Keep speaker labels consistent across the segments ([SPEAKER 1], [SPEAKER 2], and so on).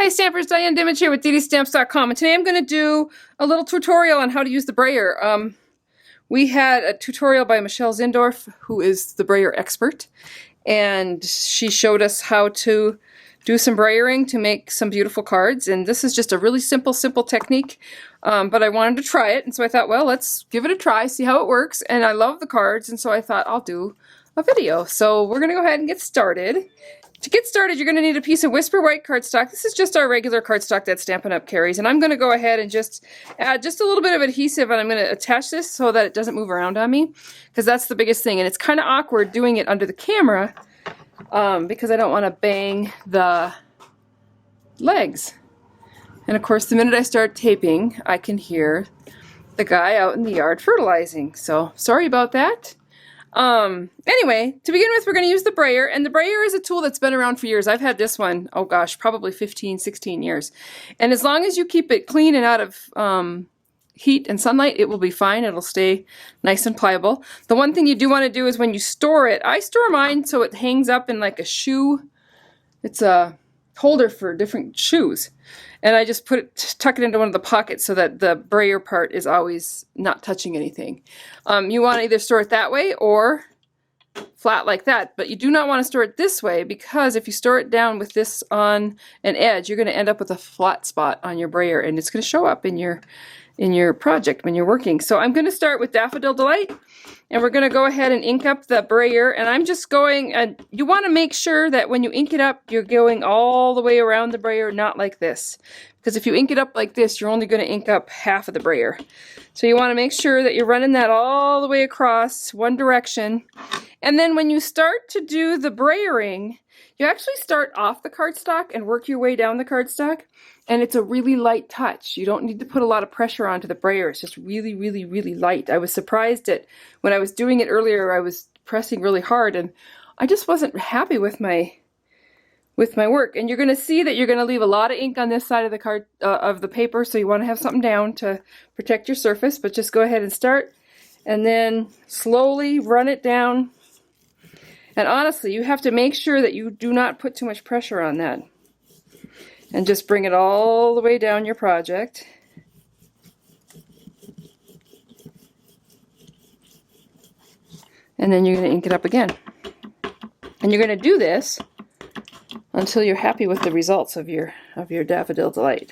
[SPEAKER 1] Hi Stampers, Diane Dimich here with ddStamps.com, and today I'm going to do a little tutorial on how to use the brayer. We had a tutorial by Michelle Zindorf, who is the brayer expert, and she showed us how to do some brayering to make some beautiful cards, and this is just a really simple technique, but I wanted to try it, and so I thought, well, let's give it a try, see how it works, and I love the cards, and so I thought I'll do a video. So we're going to go ahead and get started. To get started, you're going to need a piece of Whisper White cardstock. This is just our regular cardstock that Stampin' Up! Carries. And I'm going to go ahead and just add just a little bit of adhesive, and I'm going to attach this so that it doesn't move around on me, because that's the biggest thing. And it's kind of awkward doing it under the camera because I don't want to bang the legs. And of course, the minute I start taping, I can hear the guy out in the yard fertilizing. So sorry about that. Anyway, to begin with, we're going to use the brayer, and the brayer is a tool that's been around for years. I've had this one, oh gosh, probably 15, 16 years. And as long as you keep it clean and out of heat and sunlight, it will be fine. It'll stay nice and pliable. The one thing you do want to do is when you store it, I store mine so it hangs up in like a shoe. It's a holder for different shoes. And I just tuck it into one of the pockets so that the brayer part is always not touching anything. You want to either store it that way or flat like that, but you do not want to store it this way, because if you store it down with this on an edge, you're going to end up with a flat spot on your brayer, and it's going to show up in your project when you're working. So I'm going to start with Daffodil Delight, and we're going to go ahead and ink up the brayer, and I'm just going, and you want to make sure that when you ink it up, you're going all the way around the brayer, not like this. Because if you ink it up like this, you're only going to ink up half of the brayer. So you want to make sure that you're running that all the way across one direction. And then when you start to do the brayering, you actually start off the cardstock and work your way down the cardstock. And it's a really light touch. You don't need to put a lot of pressure onto the brayer. It's just really, really, really light. I was surprised that when I was doing it earlier, I was pressing really hard, and I just wasn't happy with my work. And you're going to see that you're going to leave a lot of ink on this side of the card of the paper, so you want to have something down to protect your surface. But just go ahead and start, and then slowly run it down. And honestly, you have to make sure that you do not put too much pressure on that. And just bring it all the way down your project. And then you're going to ink it up again. And you're going to do this until you're happy with the results of your Daffodil Delight.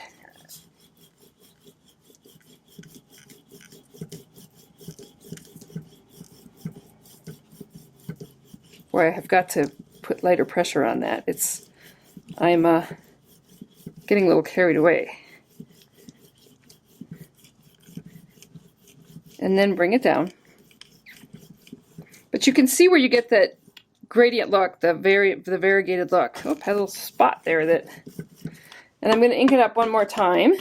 [SPEAKER 1] Where I have got to put lighter pressure on that. I'm getting a little carried away. And then bring it down. But you can see where you get that gradient look, the variegated look. Oh, had a little spot there and I'm going to ink it up one more time.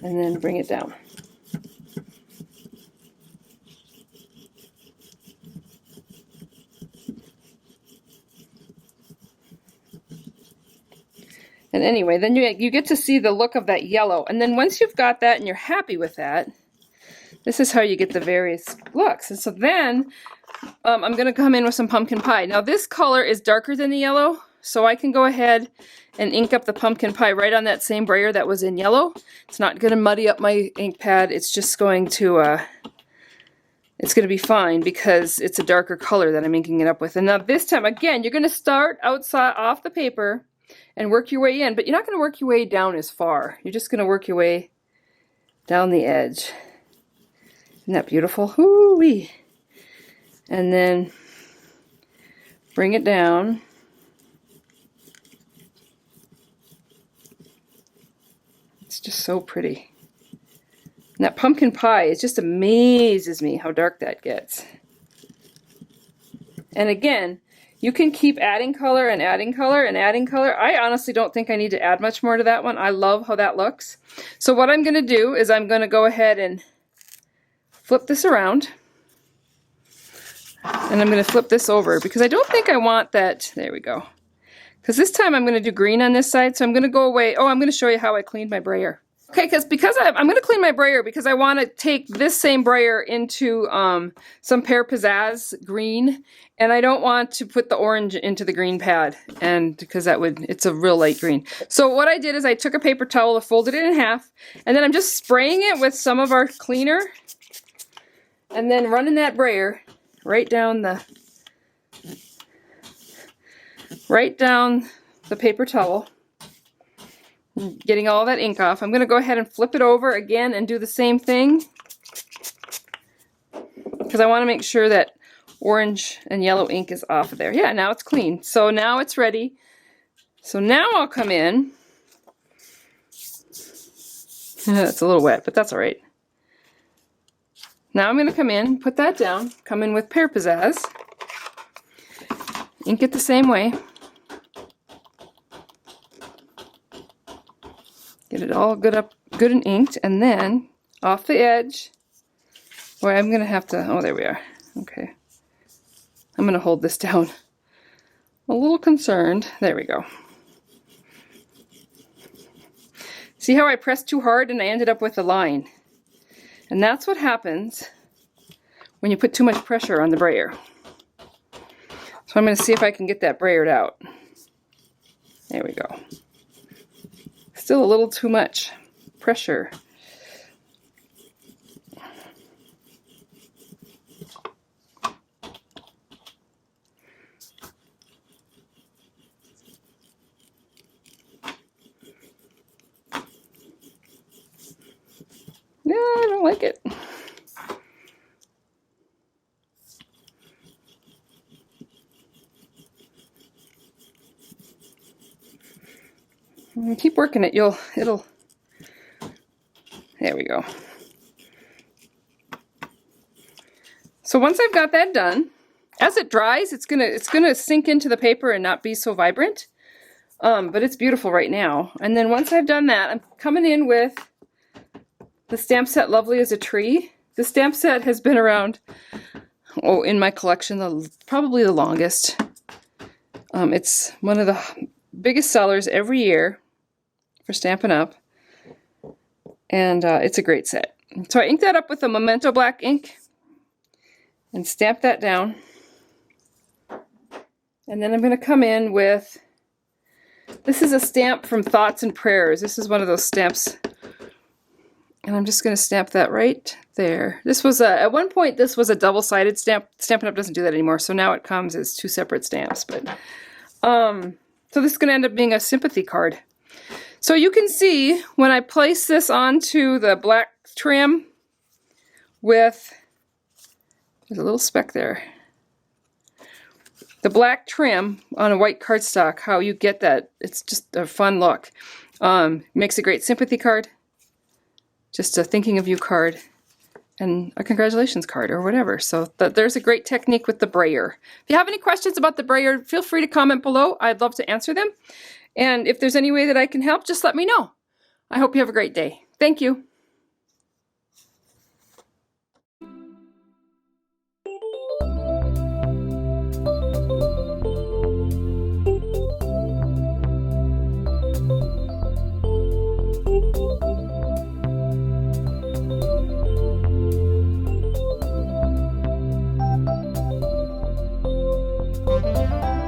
[SPEAKER 1] And then bring it down. And anyway, then you get to see the look of that yellow. And then once you've got that and you're happy with that, this is how you get the various looks. And so then I'm going to come in with some pumpkin pie. Now this color is darker than the yellow, so I can go ahead and ink up the pumpkin pie right on that same brayer that was in yellow. It's not going to muddy up my ink pad. It's just going to be fine because it's a darker color that I'm inking it up with. And now this time, again, you're going to start outside off the paper and work your way in, but you're not going to work your way down as far. You're just going to work your way down the edge. Isn't that beautiful? Woo-wee. And then bring it down. It's just so pretty. And that pumpkin pie, it just amazes me how dark that gets. And again, you can keep adding color and adding color and adding color. I honestly don't think I need to add much more to that one. I love how that looks. So what I'm going to do is I'm going to go ahead and flip this around. And I'm going to flip this over because I don't think I want that. There we go. Because this time I'm going to do green on this side. So I'm going to go away. Oh, I'm going to show you how I cleaned my brayer. Okay, because I'm going to clean my brayer because I want to take this same brayer into some Pear Pizzazz green, and I don't want to put the orange into the green pad, and because it's a real light green. So what I did is I took a paper towel, folded it in half, and then I'm just spraying it with some of our cleaner, and then running that brayer right down the paper towel. Getting all that ink off. I'm going to go ahead and flip it over again and do the same thing because I want to make sure that orange and yellow ink is off of there. Yeah, now it's clean. So now it's ready. So now I'll come in. It's a little wet, but that's all right. Now I'm going to come in, put that down, come in with Pear Pizzazz. Ink it the same way. Get it all good and inked, and then off the edge, where I'm gonna have to, oh, there we are. Okay. I'm gonna hold this down. A little concerned. There we go. See how I pressed too hard and I ended up with a line? And that's what happens when you put too much pressure on the brayer. So I'm gonna see if I can get that brayered out. There we go. Still a little too much pressure. No, I don't like it. Keep working it, it'll, there we go. So once I've got that done, as it dries, it's gonna sink into the paper and not be so vibrant. But it's beautiful right now. And then once I've done that, I'm coming in with the stamp set Lovely as a Tree. The stamp set has been around, in my collection, probably the longest. It's one of the biggest sellers every year for Stampin' Up! And it's a great set. So I inked that up with a Memento black ink and stamp that down. And then I'm going to come in with, this is a stamp from Thoughts and Prayers. This is one of those stamps. And I'm just going to stamp that right there. This was at one point this was a double-sided stamp. Stampin' Up! Doesn't do that anymore, so now it comes as two separate stamps. But so this is going to end up being a sympathy card. So you can see when I place this onto the black trim with, there's a little speck there, the black trim on a white cardstock, how you get that. It's just a fun look. Makes a great sympathy card, just a thinking of you card, and a congratulations card or whatever. So there's a great technique with the brayer. If you have any questions about the brayer, feel free to comment below. I'd love to answer them. And if there's any way that I can help, just let me know. I hope you have a great day. Thank you.